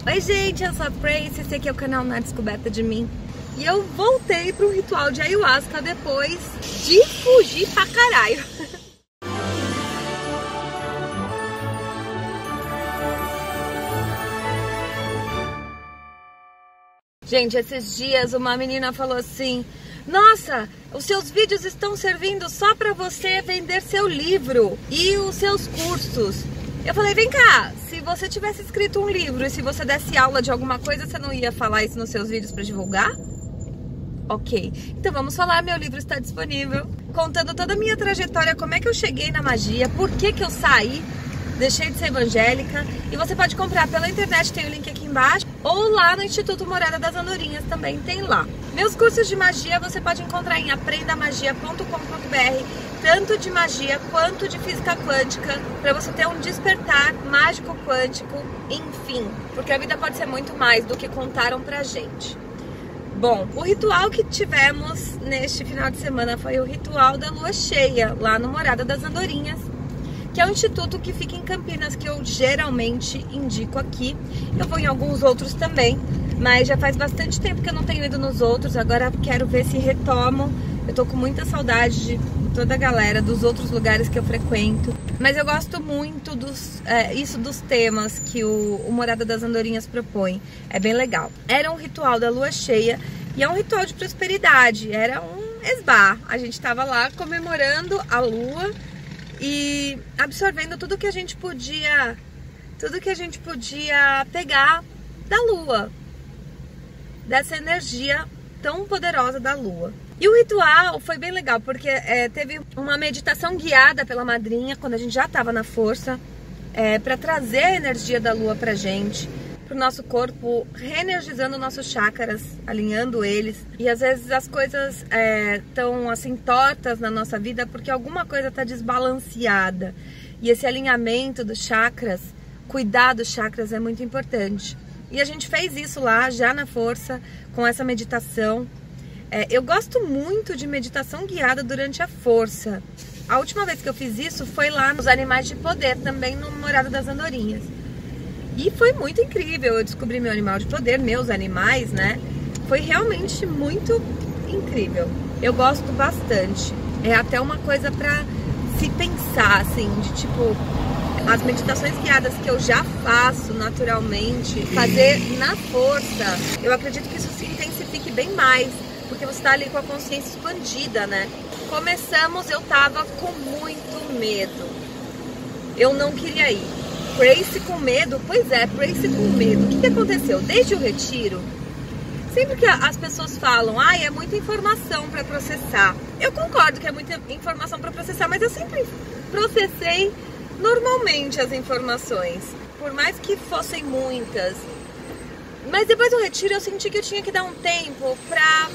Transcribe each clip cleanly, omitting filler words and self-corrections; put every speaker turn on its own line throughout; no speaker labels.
Oi gente, eu sou a Prace, esse aqui é o canal Na Descoberta de Mim. E eu voltei pro ritual de ayahuasca depois de fugir pra caralho. Gente, esses dias uma menina falou assim: nossa, os seus vídeos estão servindo só pra você vender seu livro e os seus cursos. Eu falei, vem cá, se você tivesse escrito um livro e se você desse aula de alguma coisa, você não ia falar isso nos seus vídeos pra divulgar? Ok, então vamos falar, meu livro está disponível, contando toda a minha trajetória, como é que eu cheguei na magia, por que que eu saí, deixei de ser evangélica. E você pode comprar pela internet, tem o link aqui embaixo, ou lá no Instituto Morada das Andorinhas, também tem lá. Meus cursos de magia você pode encontrar em aprendamagia.com.br, tanto de magia quanto de física quântica, para você ter um despertar mágico quântico, enfim, porque a vida pode ser muito mais do que contaram pra gente. Bom, o ritual que tivemos neste final de semana foi o ritual da lua cheia, lá no Morada das Andorinhas, que é um instituto que fica em Campinas, que eu geralmente indico aqui. Eu vou em alguns outros também, mas já faz bastante tempo que eu não tenho ido nos outros, agora quero ver se retomo. Eu tô com muita saudade de toda a galera, dos outros lugares que eu frequento. Mas eu gosto muito dos temas que o Morada das Andorinhas propõe. É bem legal. Era um ritual da lua cheia e é um ritual de prosperidade. Era um esbar. A gente tava lá comemorando a lua e absorvendo tudo que a gente podia pegar da lua, dessa energia tão poderosa da lua. E o ritual foi bem legal, porque teve uma meditação guiada pela madrinha, quando a gente já estava na força, para trazer a energia da lua pra gente, pro nosso corpo, reenergizando nossos chakras, alinhando eles. E às vezes as coisas estão assim tortas na nossa vida porque alguma coisa está desbalanceada. E esse alinhamento dos chakras, cuidar dos chakras é muito importante. E a gente fez isso lá, já na força, com essa meditação. Eu gosto muito de meditação guiada durante a força. A última vez que eu fiz isso foi lá nos Animais de Poder, também no Morada das Andorinhas. E foi muito incrível, eu descobri meu animal de poder, meus animais, né? Foi realmente muito incrível. Eu gosto bastante. É até uma coisa pra se pensar, assim, de tipo, as meditações guiadas que eu já faço naturalmente, fazer na força, eu acredito que isso se intensifique bem mais, porque você tá ali com a consciência expandida, né? Começamos, eu tava com muito medo. Eu não queria ir. Prace com medo? Pois é, Prace com medo. O que aconteceu? Desde o retiro, sempre que as pessoas falam, é muita informação para processar. Eu concordo que é muita informação para processar, mas eu sempre processei normalmente as informações, por mais que fossem muitas. Mas depois do retiro eu senti que eu tinha que dar um tempo para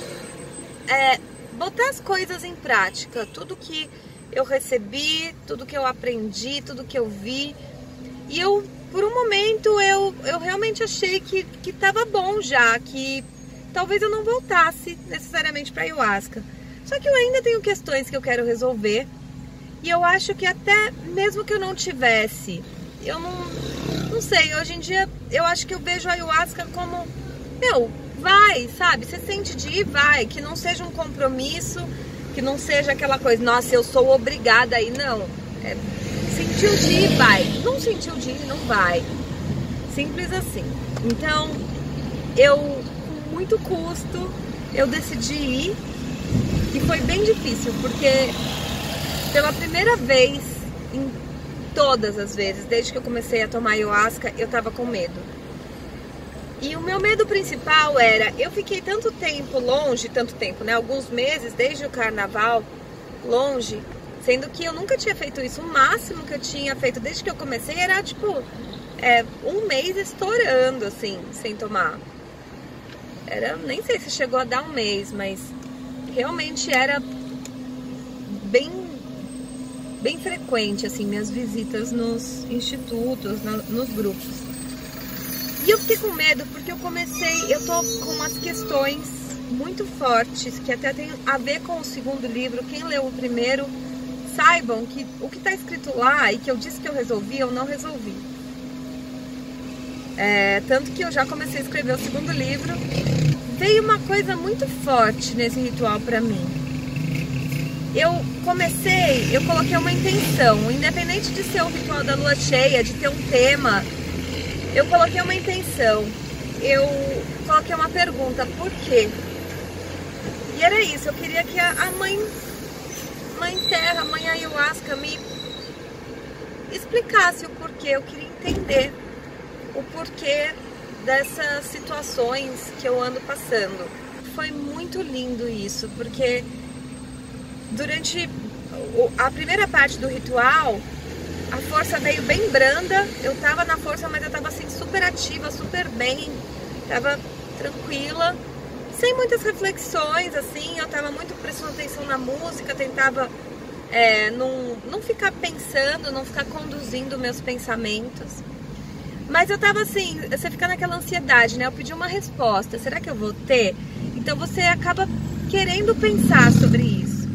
botar as coisas em prática. Tudo que eu recebi, tudo que eu aprendi, tudo que eu vi. E eu, por um momento, eu realmente achei que tava bom já, que talvez eu não voltasse necessariamente para ayahuasca. Só que eu ainda tenho questões que eu quero resolver. E eu acho que até mesmo que eu não tivesse, eu não sei, hoje em dia eu acho que eu vejo a ayahuasca como, vai, sabe? Você sente de ir, vai, que não seja um compromisso, que não seja aquela coisa, nossa, eu sou obrigada a ir, não. Sentiu de ir, vai. Não sentiu de ir, não vai. Simples assim. Então, com muito custo, eu decidi ir. E foi bem difícil, porque pela primeira vez, em todas as vezes, desde que eu comecei a tomar ayahuasca, eu tava com medo. E o meu medo principal era, eu fiquei tanto tempo longe, né? Alguns meses, desde o carnaval, longe, sendo que eu nunca tinha feito isso. O máximo que eu tinha feito desde que eu comecei era tipo um mês estourando, assim, sem tomar. Nem sei se chegou a dar um mês, mas realmente era bem frequente, assim, minhas visitas nos institutos, nos grupos. E eu fiquei com medo porque eu tô com umas questões muito fortes, que até tem a ver com o segundo livro. Quem leu o primeiro, saibam que o que está escrito lá e que eu disse que eu resolvi, eu não resolvi. tanto que eu já comecei a escrever o segundo livro. Veio uma coisa muito forte nesse ritual pra mim. Eu coloquei uma intenção, independente de ser o ritual da lua cheia, de ter um tema, eu coloquei uma intenção, eu coloquei uma pergunta, por quê? E era isso, eu queria que a mãe terra, a mãe ayahuasca me explicasse o porquê, eu queria entender o porquê dessas situações que eu ando passando. Foi muito lindo isso, porque durante a primeira parte do ritual, a força veio bem branda, eu tava na força, mas eu tava assim super ativa, super bem, tava tranquila, sem muitas reflexões, assim, eu tava muito prestando atenção na música, tentava não ficar pensando, não ficar conduzindo meus pensamentos. Mas eu tava assim, você fica naquela ansiedade, né? Eu pedi uma resposta, será que eu vou ter? Então você acaba querendo pensar sobre isso.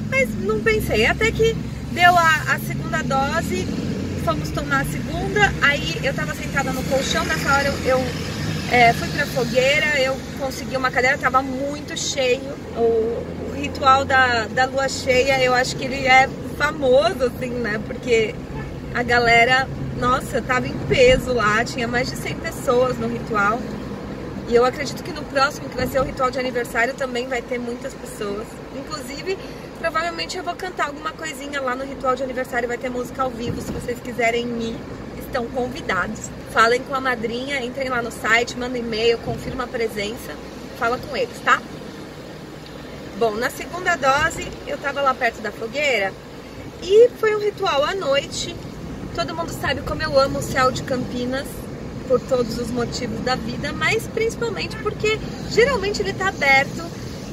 Mas não pensei, até que deu a segunda dose, fomos tomar a segunda, aí eu tava sentada no colchão, nessa hora eu fui pra fogueira, eu consegui uma cadeira, tava muito cheio. O ritual da lua cheia, eu acho que ele é famoso, assim, né? Porque a galera, nossa, tava em peso lá, tinha mais de 100 pessoas no ritual. E eu acredito que no próximo, que vai ser o ritual de aniversário, também vai ter muitas pessoas. Inclusive, provavelmente eu vou cantar alguma coisinha lá no ritual de aniversário, vai ter música ao vivo, se vocês quiserem ir, estão convidados. Falem com a madrinha, entrem lá no site, mandem e-mail, confirma a presença, fala com eles, tá? Bom, na segunda dose, eu tava lá perto da fogueira e foi um ritual à noite. Todo mundo sabe como eu amo o céu de Campinas, por todos os motivos da vida, mas principalmente porque geralmente ele tá aberto.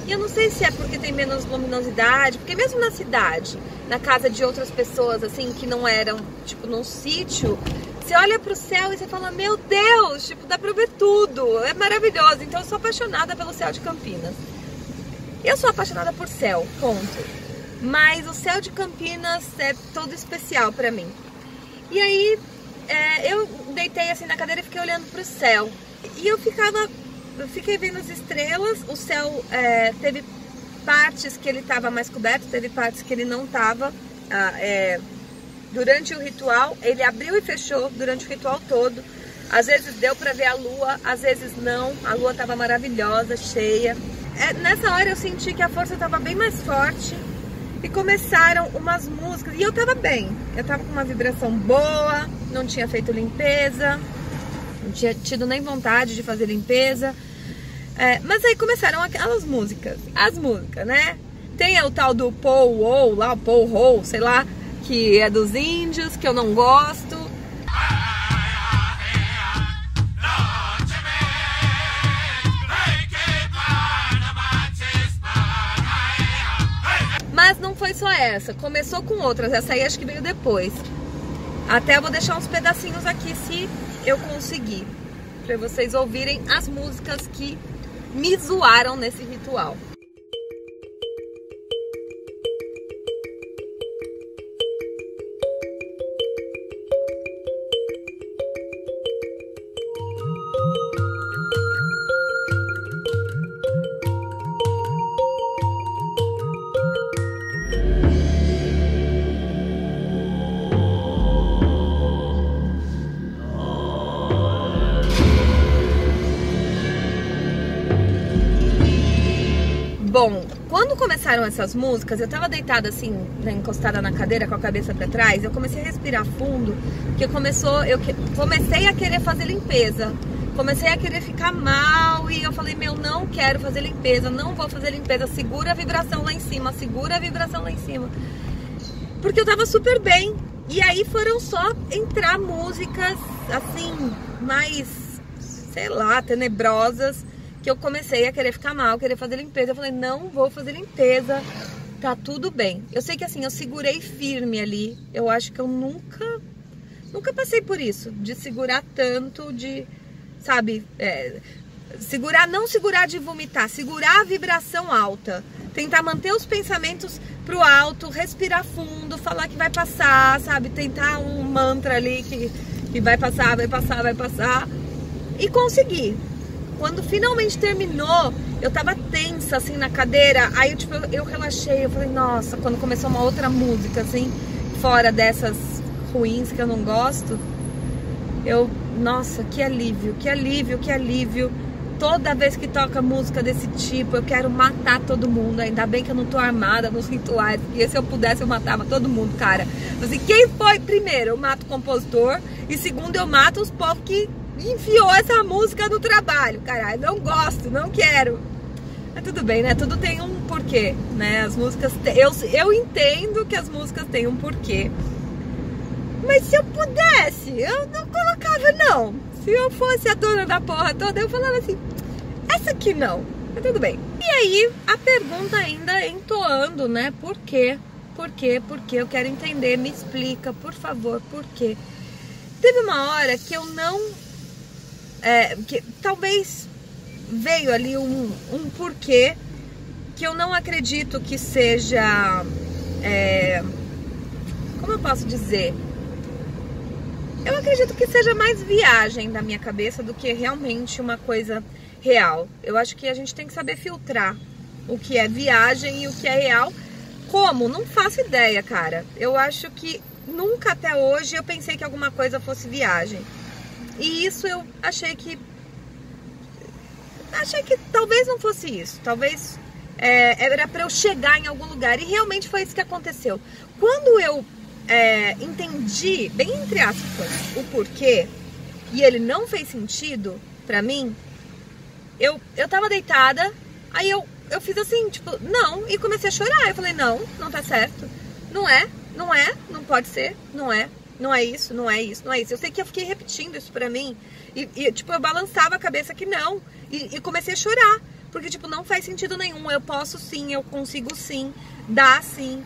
E eu não sei se é porque tem menos luminosidade, porque mesmo na cidade, na casa de outras pessoas, assim, que não eram, tipo, num sítio, você olha pro céu e você fala, meu Deus, tipo, dá pra ver tudo, é maravilhoso. Então eu sou apaixonada pelo céu de Campinas. Eu sou apaixonada por céu, ponto. Mas o céu de Campinas é todo especial pra mim. E aí, eu deitei assim na cadeira e fiquei olhando pro céu. E eu fiquei vendo as estrelas. O céu teve partes que ele estava mais coberto, teve partes que ele não estava. Durante o ritual, ele abriu e fechou durante o ritual todo. Às vezes deu pra ver a lua, às vezes não. A lua estava maravilhosa, cheia. Nessa hora eu senti que a força estava bem mais forte. E começaram umas músicas, e eu tava bem, eu tava com uma vibração boa, não tinha feito limpeza, não tinha tido nem vontade de fazer limpeza, mas aí começaram aquelas músicas, as músicas, né? Tem o tal do Pow Wow, lá o Pow Wow, sei lá, que é dos índios, que eu não gosto. Mas não foi só essa, começou com outras, essa aí acho que veio depois. Até eu vou deixar uns pedacinhos aqui, se eu conseguir, pra vocês ouvirem as músicas que me zoaram nesse ritual. Bom, quando começaram essas músicas, eu tava deitada assim, né, encostada na cadeira com a cabeça pra trás, eu comecei a respirar fundo, que eu comecei a querer fazer limpeza, comecei a querer ficar mal e eu falei, meu, não quero fazer limpeza, não vou fazer limpeza, segura a vibração lá em cima, segura a vibração lá em cima, porque eu tava super bem. E aí foram só entrar músicas assim, mais, sei lá, tenebrosas, que eu comecei a querer ficar mal, querer fazer limpeza. Eu falei, não vou fazer limpeza, tá tudo bem. Eu sei que assim, eu segurei firme ali. Eu acho que eu nunca passei por isso, de segurar tanto, de, sabe, não segurar de vomitar, segurar a vibração alta. Tentar manter os pensamentos pro alto, respirar fundo, falar que vai passar, sabe, tentar um mantra ali E vai passar, vai passar, vai passar. E consegui. Quando finalmente terminou, eu tava tensa, assim, na cadeira. Aí, tipo, eu relaxei. Eu falei, nossa, quando começou uma outra música, assim, fora dessas ruins que eu não gosto, nossa, que alívio, que alívio, que alívio. Toda vez que toca música desse tipo, eu quero matar todo mundo. Ainda bem que eu não tô armada nos rituais, porque se eu pudesse eu matava todo mundo, cara. Assim, quem foi primeiro? Eu mato o compositor. E segundo, eu mato os povos que enfiou essa música no trabalho, caralho. Não gosto, não quero. Mas tudo bem, né? Tudo tem um porquê, né? As músicas... Eu entendo que as músicas têm um porquê. Mas se eu pudesse, eu não colocava, não. Se eu fosse a dona da porra toda, eu falava assim, essa aqui não. Mas tudo bem. E aí, a pergunta ainda entoando, né? Por quê? Por quê? Por quê? Eu quero entender, me explica, por favor, por quê? Teve uma hora que eu não... que talvez veio ali um porquê que eu não acredito que seja... como eu posso dizer? Eu acredito que seja mais viagem da minha cabeça do que realmente uma coisa real. Eu acho que a gente tem que saber filtrar o que é viagem e o que é real. Como? Não faço ideia, cara. Eu acho que nunca até hoje eu pensei que alguma coisa fosse viagem. E isso eu achei que talvez não fosse isso. Talvez era pra eu chegar em algum lugar. E realmente foi isso que aconteceu. Quando eu entendi, bem entre aspas, o porquê, e ele não fez sentido pra mim, eu tava deitada, aí eu fiz assim, tipo, não, e comecei a chorar. Eu falei, não tá certo, não pode ser, não é isso, não é isso, não é isso. Eu sei que eu fiquei repetindo isso pra mim, e tipo, eu balançava a cabeça que não, e comecei a chorar, porque tipo, não faz sentido nenhum, eu posso sim, eu consigo sim, dá sim.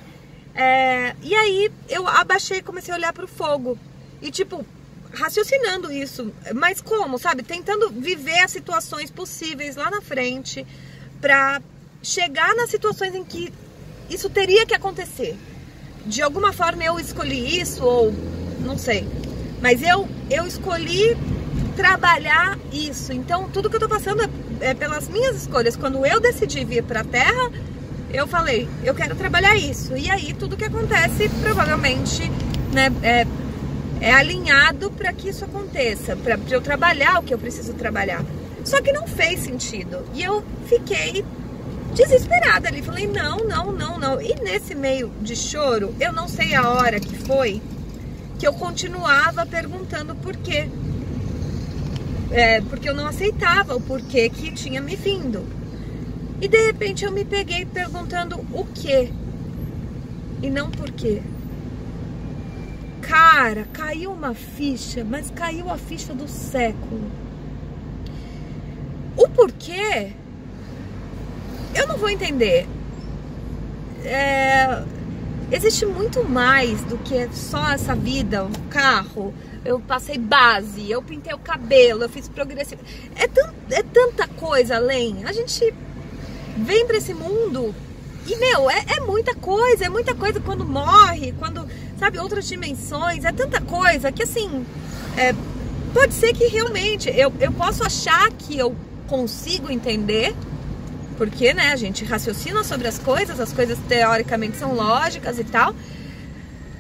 E aí eu abaixei e comecei a olhar pro fogo. E tipo, raciocinando isso. Mas como, sabe? Tentando viver as situações possíveis lá na frente pra chegar nas situações em que isso teria que acontecer. De alguma forma eu escolhi isso, ou não sei. Mas eu escolhi trabalhar isso. Então tudo que eu tô passando é pelas minhas escolhas. Quando eu decidi vir pra Terra, eu falei, eu quero trabalhar isso. E aí tudo que acontece provavelmente, né, é alinhado para que isso aconteça, para eu trabalhar o que eu preciso trabalhar. Só que não fez sentido. E eu fiquei desesperada ali. Falei, não. E nesse meio de choro, eu não sei a hora que foi, que eu continuava perguntando por quê. Porque eu não aceitava o porquê que tinha me vindo. E de repente eu me peguei perguntando o quê? E não por quê. Cara, caiu uma ficha, mas caiu a ficha do século. O porquê, eu não vou entender. Existe muito mais do que só essa vida, um carro. Eu passei base, eu pintei o cabelo, eu fiz progressivo. É tanta coisa além. A gente vem pra esse mundo e, meu, é muita coisa quando morre, quando, sabe, outras dimensões, é tanta coisa que, assim, pode ser que realmente eu posso achar que eu consigo entender, porque, né, a gente raciocina sobre as coisas teoricamente são lógicas e tal,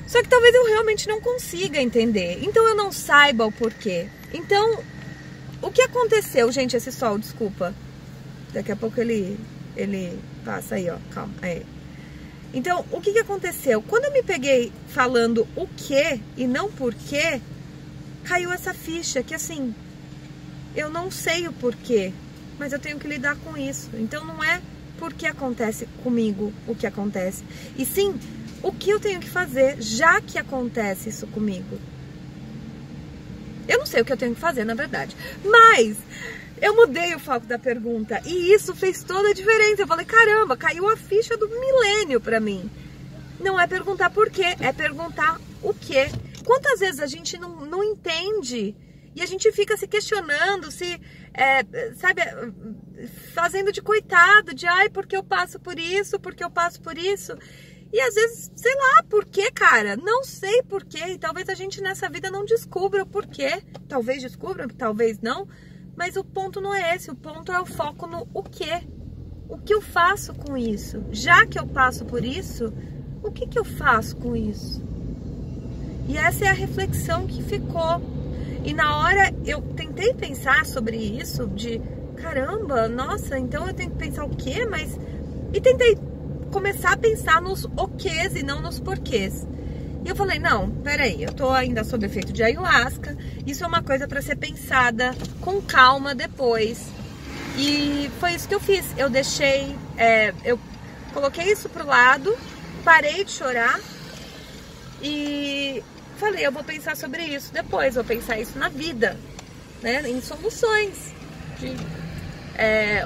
só que talvez eu realmente não consiga entender, então eu não saiba o porquê. Então, o que aconteceu, gente, esse sol, desculpa, daqui a pouco ele passa aí, ó, calma, aí. Então, o que aconteceu? Quando eu me peguei falando o que e não porquê, caiu essa ficha que, assim, eu não sei o porquê, mas eu tenho que lidar com isso. Então, não é porque acontece comigo o que acontece, e sim, o que eu tenho que fazer já que acontece isso comigo. Eu não sei o que eu tenho que fazer, na verdade, mas eu mudei o foco da pergunta e isso fez toda a diferença. Eu falei, caramba, caiu a ficha do milênio pra mim. Não é perguntar por quê, é perguntar o quê. Quantas vezes a gente não entende e a gente fica se questionando, sabe, fazendo de coitado, de ai, porque eu passo por isso, porque eu passo por isso. E às vezes, sei lá, por quê, cara? Não sei por quê. E talvez a gente nessa vida não descubra o porquê. Talvez descubra, talvez não. Mas o ponto não é esse. O ponto é o foco no o quê. O que eu faço com isso? Já que eu passo por isso, o que eu faço com isso? E essa é a reflexão que ficou. E na hora eu tentei pensar sobre isso, de caramba, nossa, então eu tenho que pensar o quê? Mas... E tentei começar a pensar nos oquês e não nos porquês. E eu falei, não, peraí, eu tô ainda sob efeito de ayahuasca, isso é uma coisa para ser pensada com calma depois. E foi isso que eu fiz, eu deixei, eu coloquei isso pro lado, parei de chorar e falei, eu vou pensar sobre isso depois, vou pensar isso na vida, né, em soluções de...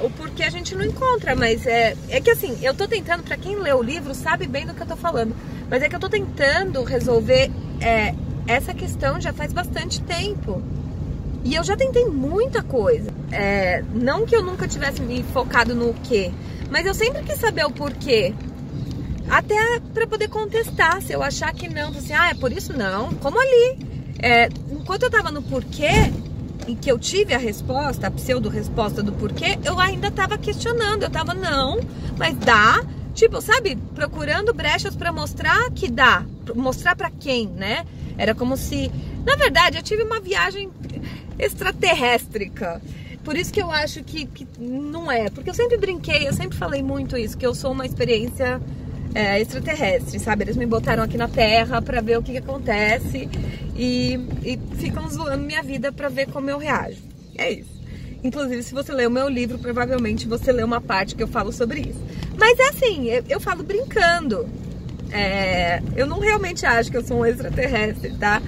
o porquê a gente não encontra, mas é que assim, eu tô tentando, pra quem lê o livro sabe bem do que eu tô falando, mas é que eu tô tentando resolver essa questão já faz bastante tempo. E eu já tentei muita coisa. Não que eu nunca tivesse me focado no quê, mas eu sempre quis saber o porquê. Até pra poder contestar, se eu achar que não, assim, é por isso não, como ali. Enquanto eu tava no porquê, em que eu tive a resposta, a pseudo-resposta do porquê, eu ainda tava questionando, eu tava, não, mas dá, tipo, sabe, procurando brechas pra mostrar que dá, mostrar pra quem, né? Era como se, na verdade, eu tive uma viagem extraterréstrica, por isso que eu acho que não é, porque eu sempre brinquei, eu sempre falei muito isso, que eu sou uma experiência extraterrestre, sabe? Eles me botaram aqui na Terra pra ver o que acontece e ficam zoando minha vida pra ver como eu reajo. É isso. Inclusive, se você ler o meu livro, provavelmente você lê uma parte que eu falo sobre isso. Mas é assim, eu falo brincando. Eu não realmente acho que eu sou um extraterrestre, tá?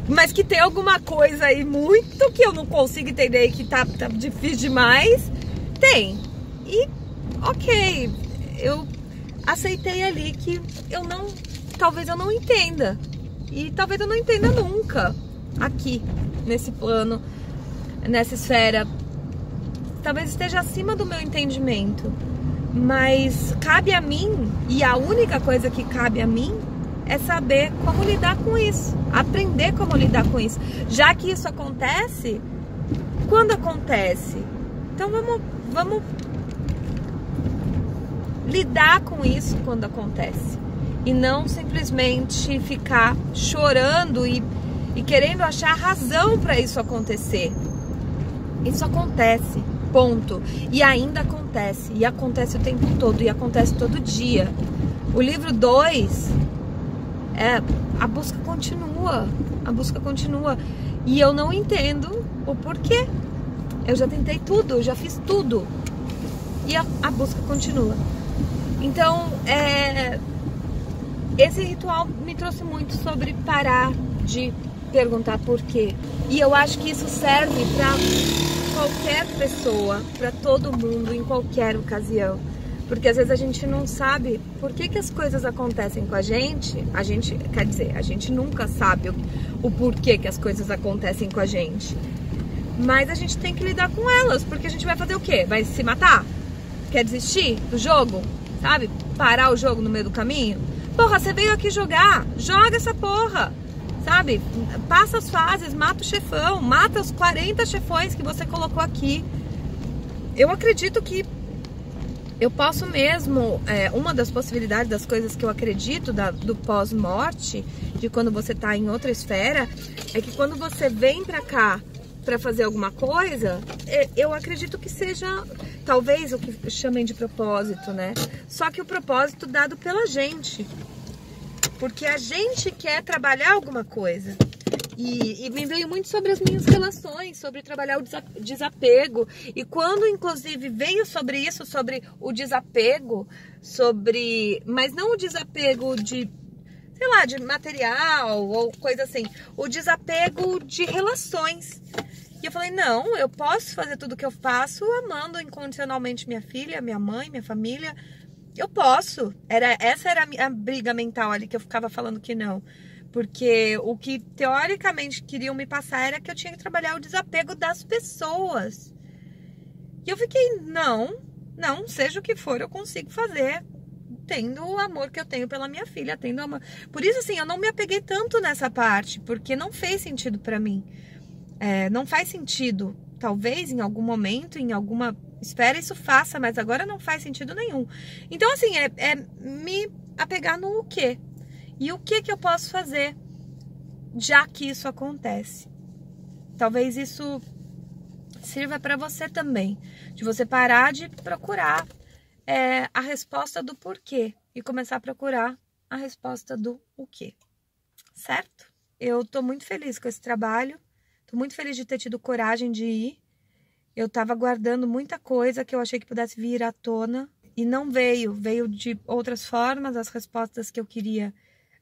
Mas que tem alguma coisa aí muito que eu não consigo entender e que tá difícil demais, tem. E, ok, eu aceitei ali que talvez eu não entenda. E talvez eu não entenda nunca aqui, nesse plano, nessa esfera. Talvez esteja acima do meu entendimento. Mas cabe a mim, e a única coisa que cabe a mim é saber como lidar com isso. Aprender como lidar com isso. Já que isso acontece, quando acontece? Então vamos lidar com isso quando acontece e não simplesmente ficar chorando e querendo achar razão para isso acontecer. Isso acontece, ponto. E ainda acontece, e acontece o tempo todo, e acontece todo dia. O livro 2 a busca continua, e eu não entendo o porquê. Eu já tentei tudo, eu já fiz tudo e a busca continua. Então, esse ritual me trouxe muito sobre parar de perguntar por quê. E eu acho que isso serve para qualquer pessoa, para todo mundo, em qualquer ocasião. Porque às vezes a gente não sabe por que as coisas acontecem com a gente. Quer dizer, a gente nunca sabe o porquê que as coisas acontecem com a gente. Mas a gente tem que lidar com elas, porque a gente vai fazer o quê? Vai se matar? Quer desistir do jogo? Sabe? Parar o jogo no meio do caminho? Porra, você veio aqui jogar, joga essa porra, sabe? Passa as fases, mata o chefão, mata os 40 chefões que você colocou aqui. Eu acredito que eu posso mesmo, uma das possibilidades, das coisas que eu acredito do pós-morte, de quando você tá em outra esfera, é que quando você vem pra cá pra fazer alguma coisa, eu acredito que seja, talvez, o que chamem de propósito, né? Só que o propósito dado pela gente. Porque a gente quer trabalhar alguma coisa. E me veio muito sobre as minhas relações, sobre trabalhar o desapego. E quando, inclusive, veio sobre isso, sobre o desapego, mas não o desapego de, sei lá, de material ou coisa assim. O desapego de relações. E eu falei, não, eu posso fazer tudo o que eu faço amando incondicionalmente minha filha, minha mãe, minha família. Eu posso. Essa era a minha briga mental ali, que eu ficava falando que não. Porque o que teoricamente queriam me passar era que eu tinha que trabalhar o desapego das pessoas. E eu fiquei, não, seja o que for, eu consigo fazer. tendo o amor que eu tenho pela minha filha, tendo amor. Por isso, assim, eu não me apeguei tanto nessa parte, porque não fez sentido pra mim. Não faz sentido. Talvez em algum momento, em alguma esfera isso faça, mas agora não faz sentido nenhum. Então, assim, me apegar no o quê? E o que eu posso fazer já que isso acontece? Talvez isso sirva para você também, de você parar de procurar a resposta do porquê e começar a procurar a resposta do o quê, certo? Eu tô muito feliz com esse trabalho, tô muito feliz de ter tido coragem de ir. Eu tava guardando muita coisa que eu achei que pudesse vir à tona e não veio de outras formas as respostas que eu queria,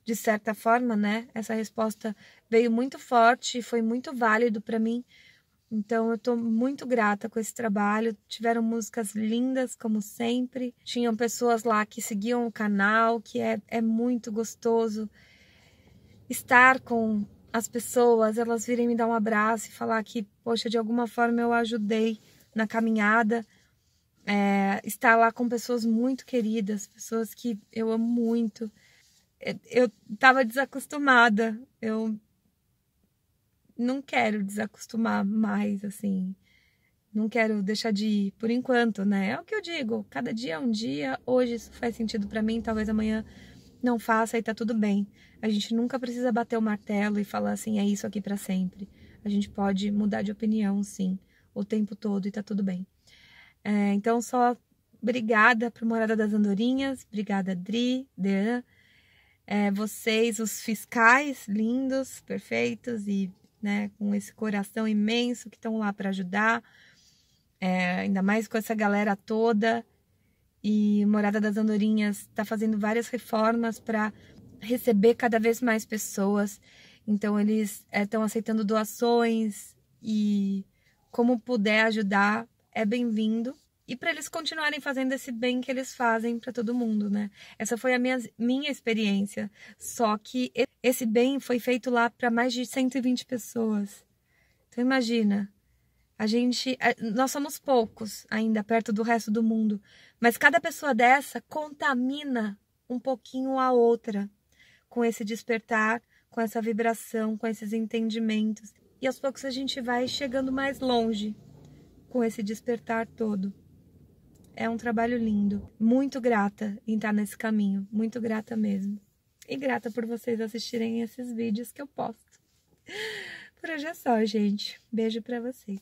de certa forma, né? Essa resposta veio muito forte e foi muito válido para mim. Então eu tô muito grata com esse trabalho. Tiveram músicas lindas, como sempre. Tinham pessoas lá que seguiam o canal, que é muito gostoso estar com as pessoas, elas virem me dar um abraço e falar que, poxa, de alguma forma eu ajudei na caminhada. Estar lá com pessoas muito queridas, pessoas que eu amo muito. Eu tava desacostumada, eu não quero desacostumar mais, assim. Não quero deixar de ir por enquanto, né? É o que eu digo, cada dia é um dia. Hoje isso faz sentido pra mim, talvez amanhã não faça e tá tudo bem. A gente nunca precisa bater o martelo e falar assim, é isso aqui pra sempre. A gente pode mudar de opinião, sim, o tempo todo e tá tudo bem. Então, só obrigada pro Morada das Andorinhas, obrigada Dri, Dean, vocês, os fiscais lindos, perfeitos e, né, com esse coração imenso que estão lá para ajudar, ainda mais com essa galera toda. E Morada das Andorinhas está fazendo várias reformas para receber cada vez mais pessoas. Então eles estão aceitando doações e como puder ajudar é bem-vindo. E para eles continuarem fazendo esse bem que eles fazem para todo mundo, né? Essa foi a minha experiência. Só que esse bem foi feito lá para mais de 120 pessoas. Então imagina, nós somos poucos ainda perto do resto do mundo, mas cada pessoa dessa contamina um pouquinho a outra com esse despertar, com essa vibração, com esses entendimentos. E aos poucos a gente vai chegando mais longe com esse despertar todo. É um trabalho lindo. Muito grata em estar nesse caminho. Muito grata mesmo. E grata por vocês assistirem esses vídeos que eu posto. Por hoje é só, gente. Beijo pra vocês.